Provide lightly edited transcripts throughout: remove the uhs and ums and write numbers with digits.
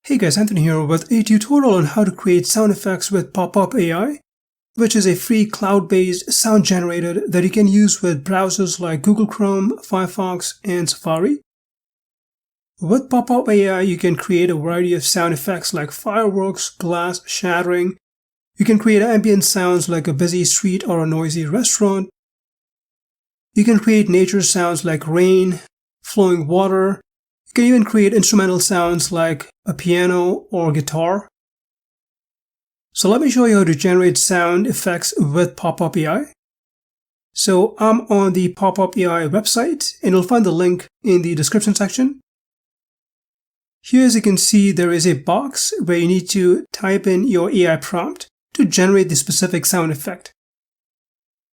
Hey guys, Anthony here with a tutorial on how to create sound effects with PopPopAI, which is a free cloud-based sound generator that you can use with browsers like Google Chrome, Firefox, and Safari. With PopPopAI, you can create a variety of sound effects like fireworks, glass, shattering. You can create ambient sounds like a busy street or a noisy restaurant. You can create nature sounds like rain, flowing water. You can even create instrumental sounds like a piano or guitar. So let me show you how to generate sound effects with PopPopAI. So I'm on the PopPopAI website and you'll find the link in the description section. Here, as you can see, there is a box where you need to type in your AI prompt to generate the specific sound effect.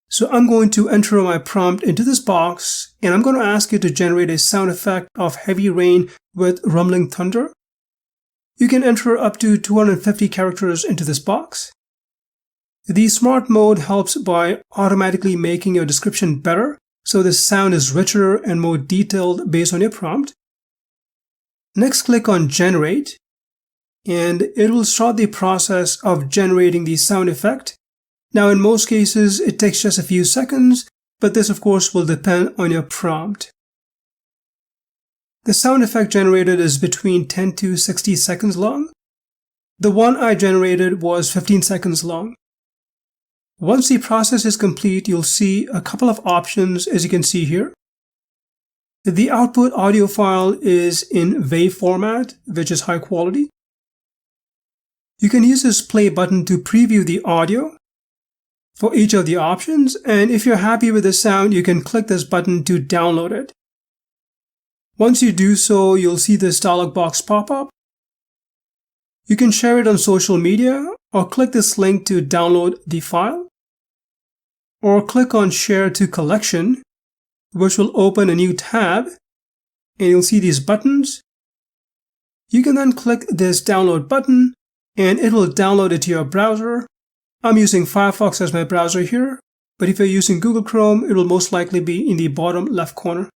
So I'm going to enter my prompt into this box and I'm going to ask you to generate a sound effect of heavy rain with rumbling thunder. You can enter up to 250 characters into this box. The smart mode helps by automatically making your description better, so the sound is richer and more detailed based on your prompt. Next, click on Generate, and it will start the process of generating the sound effect. Now, in most cases, it takes just a few seconds, but this, of course, will depend on your prompt. The sound effect generated is between 10 to 60 seconds long. The one I generated was 15 seconds long. Once the process is complete, you'll see a couple of options, as you can see here. The output audio file is in WAV format, which is high quality. You can use this play button to preview the audio for each of the options, and if you're happy with the sound, you can click this button to download it. Once you do so, you'll see this dialog box pop up. You can share it on social media or click this link to download the file, or click on Share to Collection, which will open a new tab, and you'll see these buttons. You can then click this download button and it will download it to your browser. I'm using Firefox as my browser here, but if you're using Google Chrome, it will most likely be in the bottom left corner.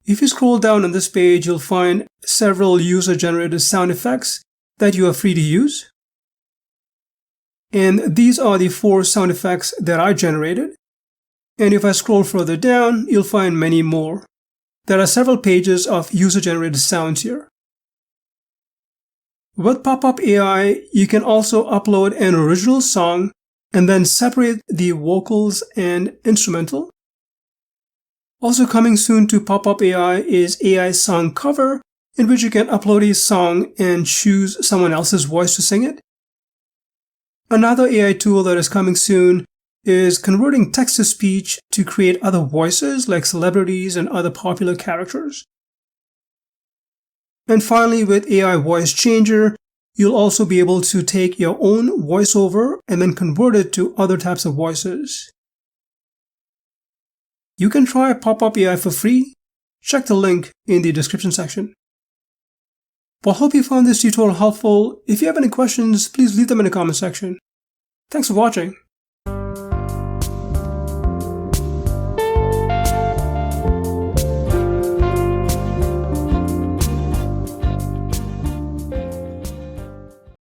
If you scroll down on this page, you'll find several user-generated sound effects that you are free to use. And these are the 4 sound effects that I generated. And if I scroll further down, you'll find many more. There are several pages of user-generated sounds here. With PopPopAI, you can also upload an original song and then separate the vocals and instrumental. Also coming soon to PopPopAI is AI Song Cover, in which you can upload a song and choose someone else's voice to sing it. Another AI tool that is coming soon is converting text to speech to create other voices like celebrities and other popular characters. And finally, with AI Voice Changer, you'll also be able to take your own voiceover and then convert it to other types of voices. You can try PopPopAI for free. Check the link in the description section. Well, I hope you found this tutorial helpful. If you have any questions, please leave them in the comment section. Thanks for watching.